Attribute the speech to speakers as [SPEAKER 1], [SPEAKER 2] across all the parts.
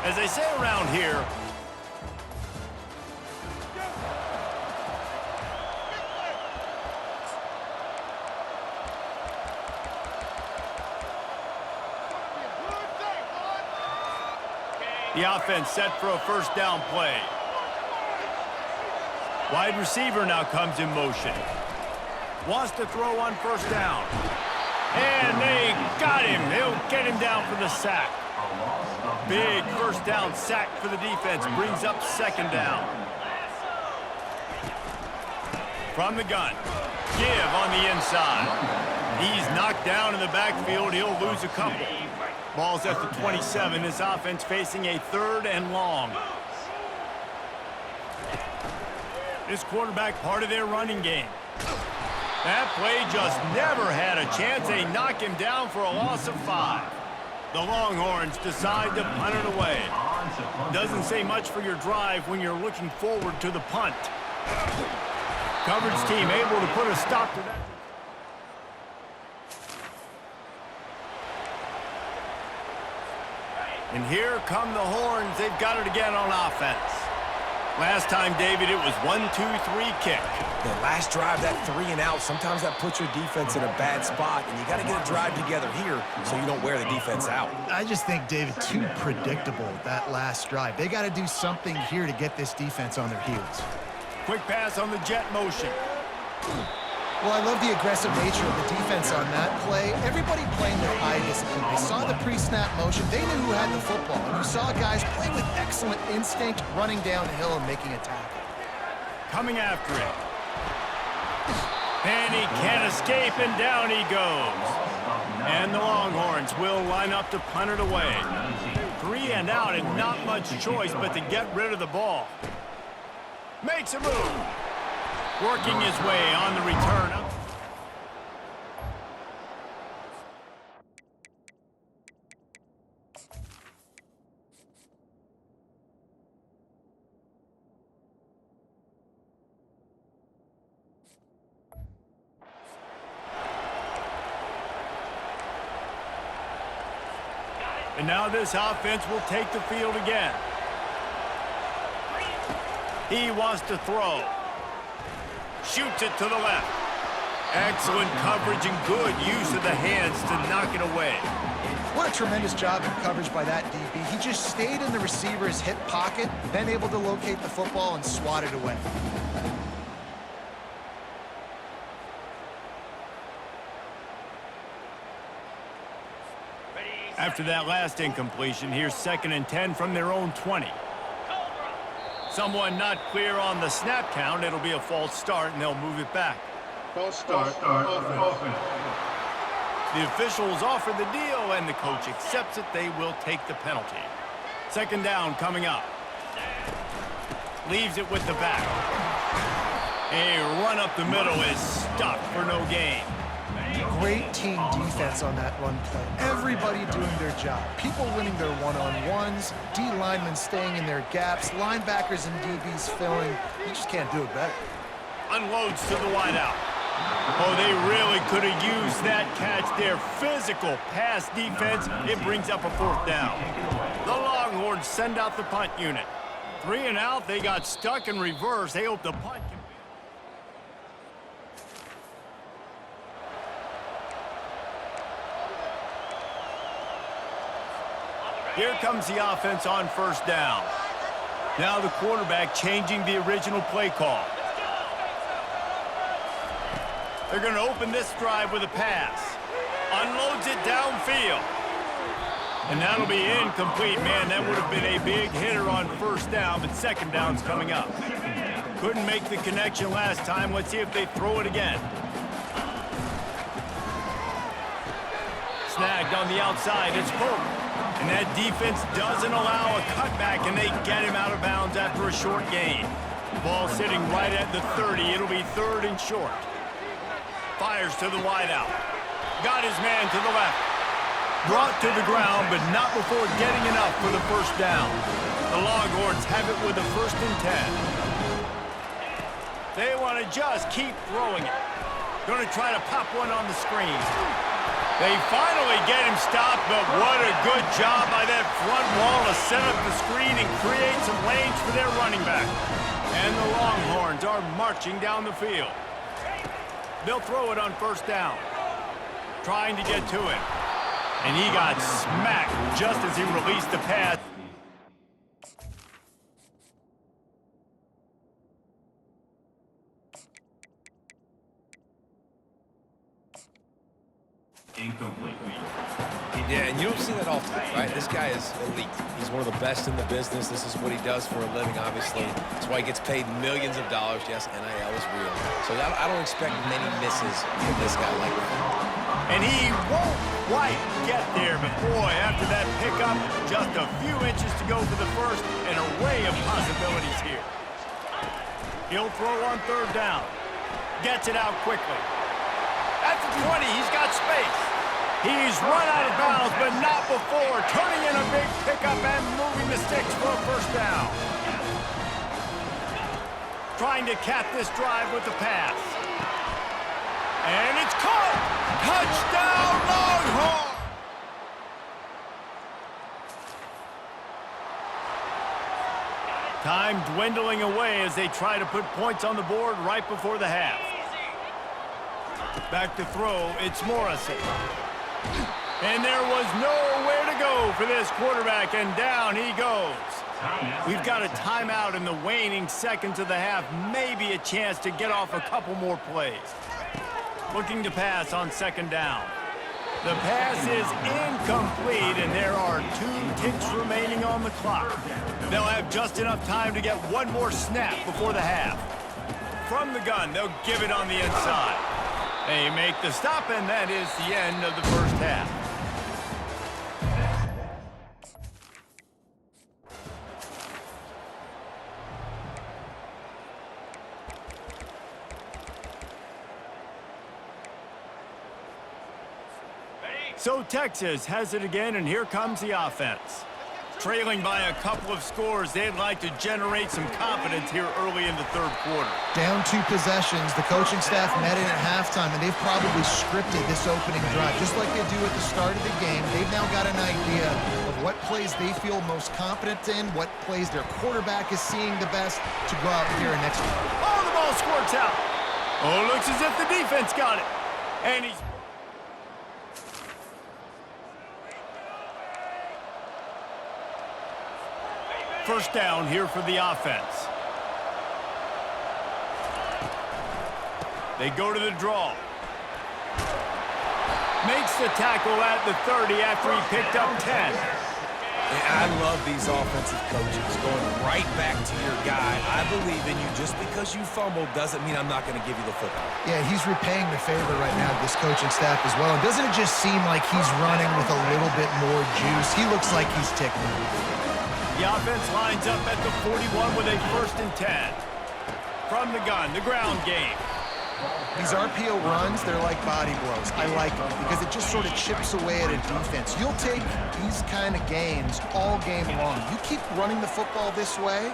[SPEAKER 1] As they say around here, the offense set for a first down play. Wide receiver now comes in motion. Wants to throw on first down. And they got him. They'll get him down for the sack. Big first down sack for the defense. Brings up second down. From the gun. Give on the inside. He's knocked down in the backfield. He'll lose a couple. Ball's at the 27. This offense facing a 3rd and long. This quarterback part of their running game. That play just never had a chance. They knock him down for a loss of 5. The Longhorns decide to punt it away. Doesn't say much for your drive when you're looking forward to the punt. Coverage team able to put a stop to that. And here come the Horns. They've got it again on offense. Last time, David, it was 1-2-3 kick.
[SPEAKER 2] The last drive, that 3 and out, sometimes that puts your defense in a bad spot, and you got to get a drive together here so you don't wear the defense out.
[SPEAKER 3] I just think, David, too predictable, that last drive. They got to do something here to get this defense on their heels.
[SPEAKER 1] Quick pass on the jet motion.
[SPEAKER 3] Well, I love the aggressive nature of the defense on that play. Everybody playing with eye discipline. They saw the pre-snap motion. They knew who had the football. And you saw guys play with excellent instinct, running downhill and making a tackle.
[SPEAKER 1] Coming after it. And he can't escape, and down he goes. And the Longhorns will line up to punt it away. 3 and out, and not much choice but to get rid of the ball. Makes a move. Working his way on the return. And now this offense will take the field again. He wants to throw. Shoots it to the left. Excellent coverage and good use of the hands to knock it away.
[SPEAKER 3] What a tremendous job in coverage by that DB. He just stayed in the receiver's hip pocket, then able to locate the football and swat it away.
[SPEAKER 1] After that last incompletion, here's 2nd and 10 from their own 20. Someone not clear on the snap count. It'll be a false start, and they'll move it back.
[SPEAKER 4] False start, offense.
[SPEAKER 1] The officials offer the deal, and the coach accepts it. They will take the penalty. 2nd down coming up. Leaves it with the back. A run up the middle is stopped for no gain.
[SPEAKER 3] Great team defense on that run play. Everybody doing their job. People winning their one-on-ones, D linemen staying in their gaps, linebackers and DBs filling. You just can't do it better.
[SPEAKER 1] Unloads to the wideout. Oh, they really could have used that catch there. Physical pass defense. It brings up a 4th down. The Longhorns send out the punt unit. 3 and out. They got stuck in reverse. They hope the punt can... Here comes the offense on first down. Now the quarterback changing the original play call. They're going to open this drive with a pass. Unloads it downfield. And that'll be incomplete. Man, that would have been a big hitter on first down, but 2nd down's coming up. Couldn't make the connection last time. Let's see if they throw it again. Snagged on the outside. It's Pope. And that defense doesn't allow a cutback, and they get him out of bounds after a short gain. Ball sitting right at the 30. It'll be 3rd and short. Fires to the wideout. Got his man to the left. Brought to the ground, but not before getting enough for the first down. The Longhorns have it with a 1st and 10. They want to just keep throwing it. Going to try to pop one on the screen. They finally get him stopped, but what a good job by that front wall to set up the screen and create some lanes for their running back. And the Longhorns are marching down the field. They'll throw it on first down, trying to get to him. And he got smacked just as he released the pass.
[SPEAKER 4] Incomplete.
[SPEAKER 2] Yeah, and you don't see that often, right? This guy is elite. He's one of the best in the business. This is what he does for a living, obviously. That's why he gets paid millions of dollars. Yes, NIL is real. So I don't expect many misses from this guy like that.
[SPEAKER 1] And he won't quite get there, but boy, after that pickup, just a few inches to go for the first, an array of possibilities here. He'll throw on third down. Gets it out quickly. At the 20, he's got space. He's run out of bounds, but not before turning in a big pickup and moving the sticks for a first down. Trying to cap this drive with the pass. And it's caught! Touchdown, Longhorn! Time dwindling away as they try to put points on the board right before the half. Back to throw, it's Morrison. And there was nowhere to go for this quarterback, and down he goes. We've got a timeout in the waning seconds of the half, maybe a chance to get off a couple more plays. Looking to pass on second down. The pass is incomplete, and there are 2 ticks remaining on the clock. They'll have just enough time to get one more snap before the half. From the gun, they'll give it on the inside. They make the stop, and that is the end of the first half. So Texas has it again, and here comes the offense. Trailing by a couple of scores, they'd like to generate some confidence here early in the third quarter.
[SPEAKER 3] Down 2 possessions, the coaching staff met in at halftime, and they've probably scripted this opening drive. Just like they do at the start of the game, they've now got an idea of what plays they feel most confident in, what plays their quarterback is seeing the best to go out here and execute.
[SPEAKER 1] Oh, the ball squirts out. Oh, looks as if the defense got it. And he's... First down here for the offense. They go to the draw. Makes the tackle at the 30 after he picked up 10.
[SPEAKER 2] And I love these offensive coaches going right back to your guy. I believe in you. Just because you fumbled doesn't mean I'm not going to give you the football.
[SPEAKER 3] Yeah, he's repaying the favor right now, this coaching staff as well. And doesn't it just seem like he's running with a little bit more juice? He looks like he's ticking.
[SPEAKER 1] The offense lines up at the 41 with a 1st and 10. From the gun, the ground game.
[SPEAKER 3] These RPO runs, they're like body blows. I like them because it just sort of chips away at a defense. You'll take these kind of gains all game long. You keep running the football this way,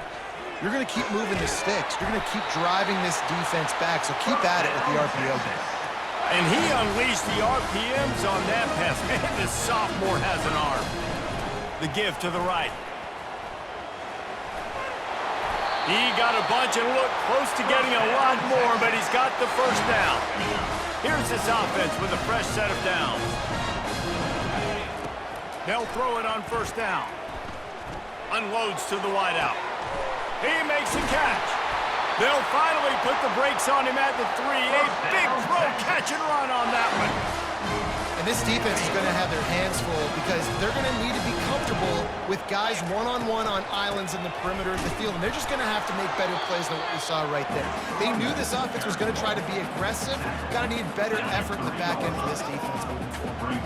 [SPEAKER 3] you're going to keep moving the sticks. You're going to keep driving this defense back, so keep at it with the RPO game.
[SPEAKER 1] And he unleashed the RPMs on that pass. Man, this sophomore has an arm. The give to the right. He got a bunch and looked close to getting a lot more, but he's got the first down. Here's this offense with a fresh set of downs. They'll throw it on first down. Unloads to the wideout. He makes a catch. They'll finally put the brakes on him at the 3. A big throw, catch and run on that one.
[SPEAKER 3] And this defense is going to have their hands full because they're going to need to be comfortable with guys one-on-one on islands in the perimeter of the field. And they're just going to have to make better plays than what we saw right there. They knew this offense was going to try to be aggressive. Got to need better effort in the back end for this defense moving forward.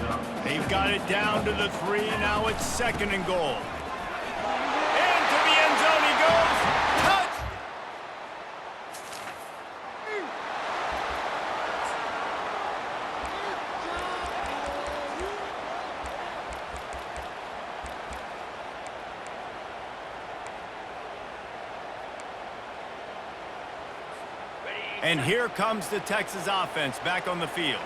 [SPEAKER 1] They've got it down to the 3, and now it's 2nd and goal. Into the end zone he goes. Touch! And here comes the Texas offense back on the field.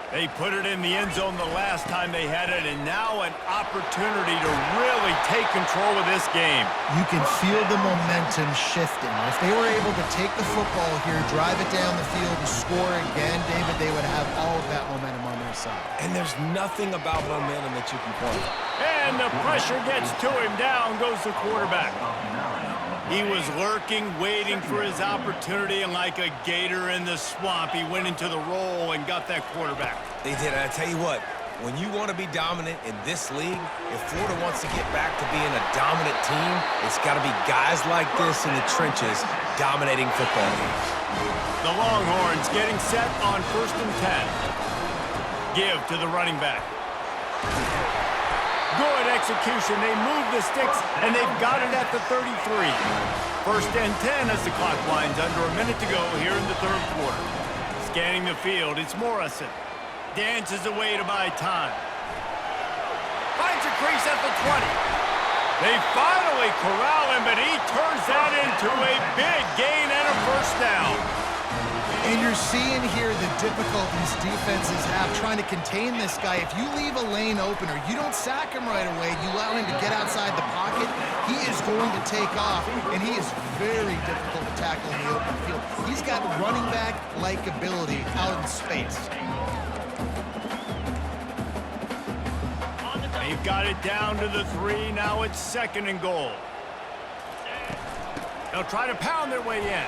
[SPEAKER 1] They put it in the end zone the last time they had it, and now an opportunity to really take control of this game.
[SPEAKER 3] You can feel the momentum shifting. If they were able to take the football here, drive it down the field, and score again, David, they would have all of that momentum on their side.
[SPEAKER 2] And there's nothing about momentum that you can quantify.
[SPEAKER 1] And the pressure gets to him. Down goes the quarterback. He was lurking, waiting for his opportunity, and like a gator in the swamp, he went into the roll and got that quarterback.
[SPEAKER 2] They did, and I tell you what, when you want to be dominant in this league, if Florida wants to get back to being a dominant team, it's got to be guys like this in the trenches dominating football games.
[SPEAKER 1] The Longhorns getting set on 1st and 10. Give to the running back. Good execution. They move the sticks, and they've got it at the 33. 1st and 10 as the clock winds under a minute to go here in the third quarter. Scanning the field, it's Morrison. Dances away to buy time. Finds a crease at the 20. They finally corral him, but he turns that into a big gain and a first down.
[SPEAKER 3] And you're seeing here the difficulties defenses have trying to contain this guy. If you leave a lane open or you don't sack him right away, you allow him to get outside the pocket, he is going to take off, and he is very difficult to tackle in the open field. He's got running back-like ability out in space.
[SPEAKER 1] They've got it down to the 3. Now it's 2nd and goal. They'll try to pound their way in.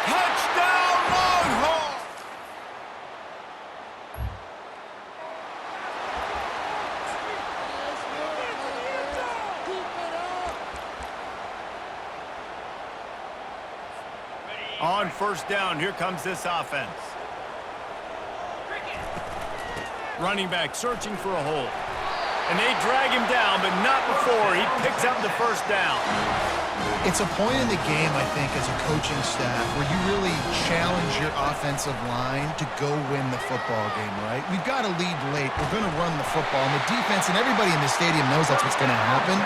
[SPEAKER 1] Touchdown, Longhorns! On 1st down, here comes this offense. Running back searching for a hole. And they drag him down, but not before he picks up the first down.
[SPEAKER 3] It's a point in the game, I think, as a coaching staff where you really challenge your offensive line to go win the football game, right? We've got to lead late. We're going to run the football. And the defense and everybody in the stadium knows that's what's going to happen.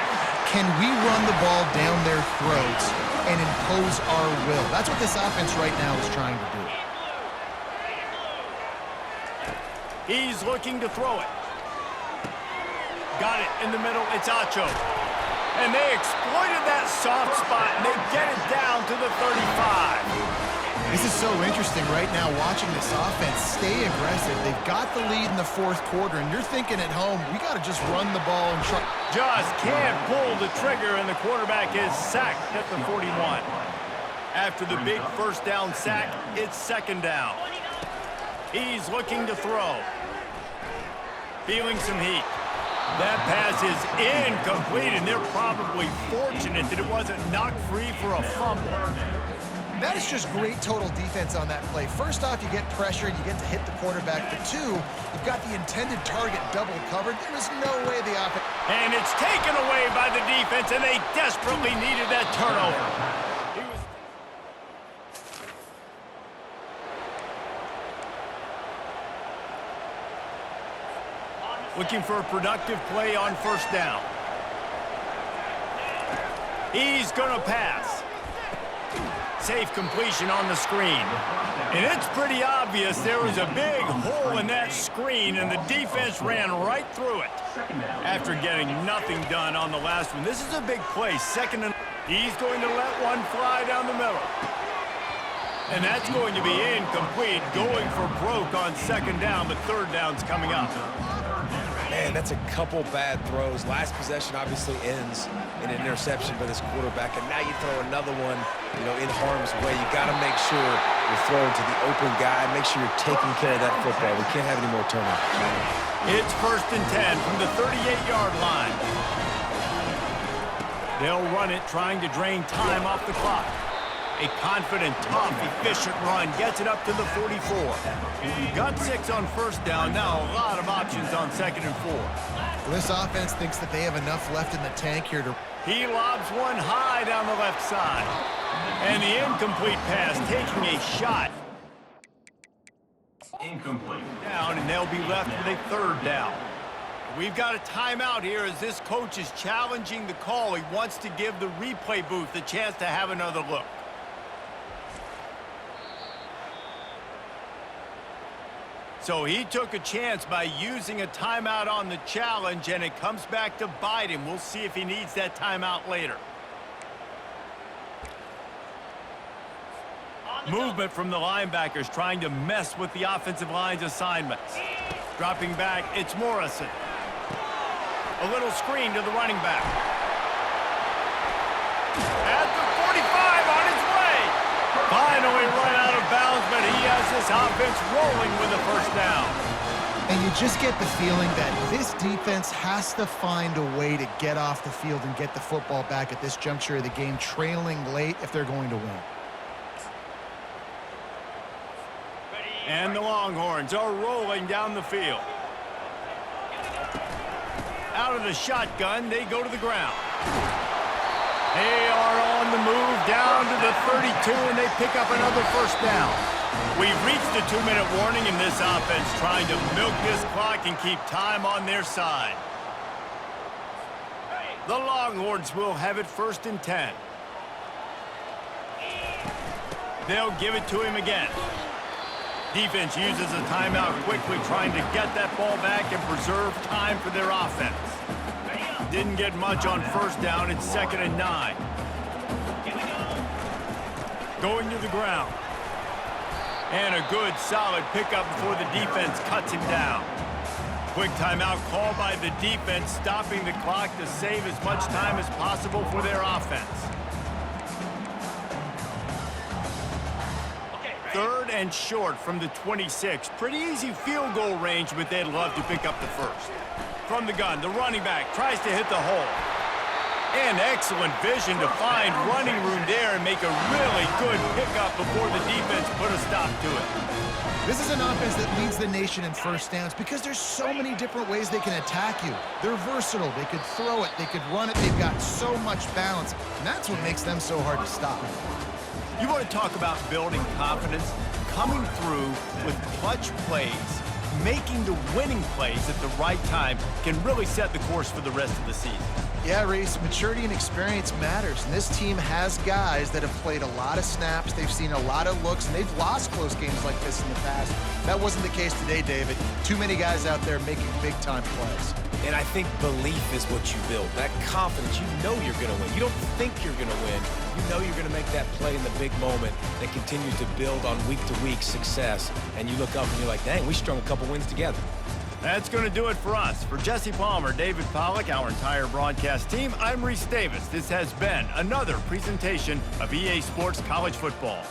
[SPEAKER 3] Can we run the ball down their throats and impose our will? That's what this offense right now is trying to do.
[SPEAKER 1] He's looking to throw it. Got it in the middle. It's Acho. And they exploited that soft spot, and they get it down to the 35.
[SPEAKER 3] This is so interesting right now watching this offense stay aggressive. They've got the lead in the 4th quarter, and you're thinking at home, we got to just run the ball and try.
[SPEAKER 1] Just can't pull the trigger, and the quarterback is sacked at the 41. After the big first down sack, it's 2nd down. He's looking to throw. Feeling some heat. That pass is incomplete, and they're probably fortunate that it wasn't knocked free for a fumble.
[SPEAKER 3] That is just great total defense on that play. First off, you get pressure, you get to hit the quarterback. But 2, you've got the intended target double covered. There was no way the offense...
[SPEAKER 1] And it's taken away by the defense, and they desperately needed that turnover. Looking for a productive play on 1st down. He's going to pass. Safe completion on the screen. And it's pretty obvious there was a big hole in that screen, and the defense ran right through it. After getting nothing done on the last one, this is a big play. 2nd and... He's going to let one fly down the middle. And that's going to be incomplete, going for broke on 2nd down, but 3rd down's coming up.
[SPEAKER 2] Man, that's a couple bad throws. Last possession obviously ends in an interception by this quarterback, and now you throw another one, in harm's way. You got to make sure you're throwing to the open guy. Make sure you're taking care of that football. We can't have any more turnovers.
[SPEAKER 1] It's 1st and 10 from the 38-yard line. They'll run it, trying to drain time off the clock. A confident, tough, efficient run gets it up to the 44. Got 6 on 1st down. Now a lot of options on 2nd and 4.
[SPEAKER 3] Well, this offense thinks that they have enough left in the tank here to...
[SPEAKER 1] He lobs one high down the left side. And the incomplete pass taking a shot.
[SPEAKER 4] Incomplete.
[SPEAKER 1] Down, and they'll be left with a 3rd down. We've got a timeout here as this coach is challenging the call. He wants to give the replay booth a chance to have another look. So he took a chance by using a timeout on the challenge, and it comes back to bite him. We'll see if he needs that timeout later. Movement from the linebackers trying to mess with the offensive line's assignments. Dropping back, it's Morrison. A little screen to the running back. At the 45 on his way. Finally run out of bounds, but he has this offense rolling with a first down.
[SPEAKER 3] And you just get the feeling that this defense has to find a way to get off the field and get the football back at this juncture of the game, trailing late if they're going to win.
[SPEAKER 1] And the Longhorns are rolling down the field. Out of the shotgun, they go to the ground. They are on the move down to the 32, and they pick up another first down. We've reached the 2-minute warning in this offense, trying to milk this clock and keep time on their side. The Longhorns will have it 1st and 10. They'll give it to him again. Defense uses a timeout quickly, trying to get that ball back and preserve time for their offense. Didn't get much on first down. It's 2nd and 9. Going to the ground. And a good, solid pickup before the defense cuts him down. Quick timeout called by the defense, stopping the clock to save as much time as possible for their offense. 3rd and short from the 26. Pretty easy field goal range, but they'd love to pick up the first. From the gun, the running back tries to hit the hole. And excellent vision to find running room there and make a really good pickup before the defense put a stop to it.
[SPEAKER 3] This is an offense that leads the nation in first downs because there's so many different ways they can attack you. They're versatile. They could throw it. They could run it. They've got so much balance, and that's what makes them so hard to stop.
[SPEAKER 1] You want to talk about building confidence? Coming through with clutch plays, making the winning plays at the right time can really set the course for the rest of the season.
[SPEAKER 3] Yeah, Reese, maturity and experience matters, and this team has guys that have played a lot of snaps, they've seen a lot of looks, and they've lost close games like this in the past. That wasn't the case today, David. Too many guys out there making big-time plays.
[SPEAKER 2] And I think belief is what you build. That confidence, you know you're going to win. You don't think you're going to win. You know you're going to make that play in the big moment that continues to build on week-to-week success. And you look up and you're like, dang, we strung a couple wins together.
[SPEAKER 1] That's going to do it for us. For Jesse Palmer, David Pollack, our entire broadcast team, I'm Reese Davis. This has been another presentation of EA Sports College Football.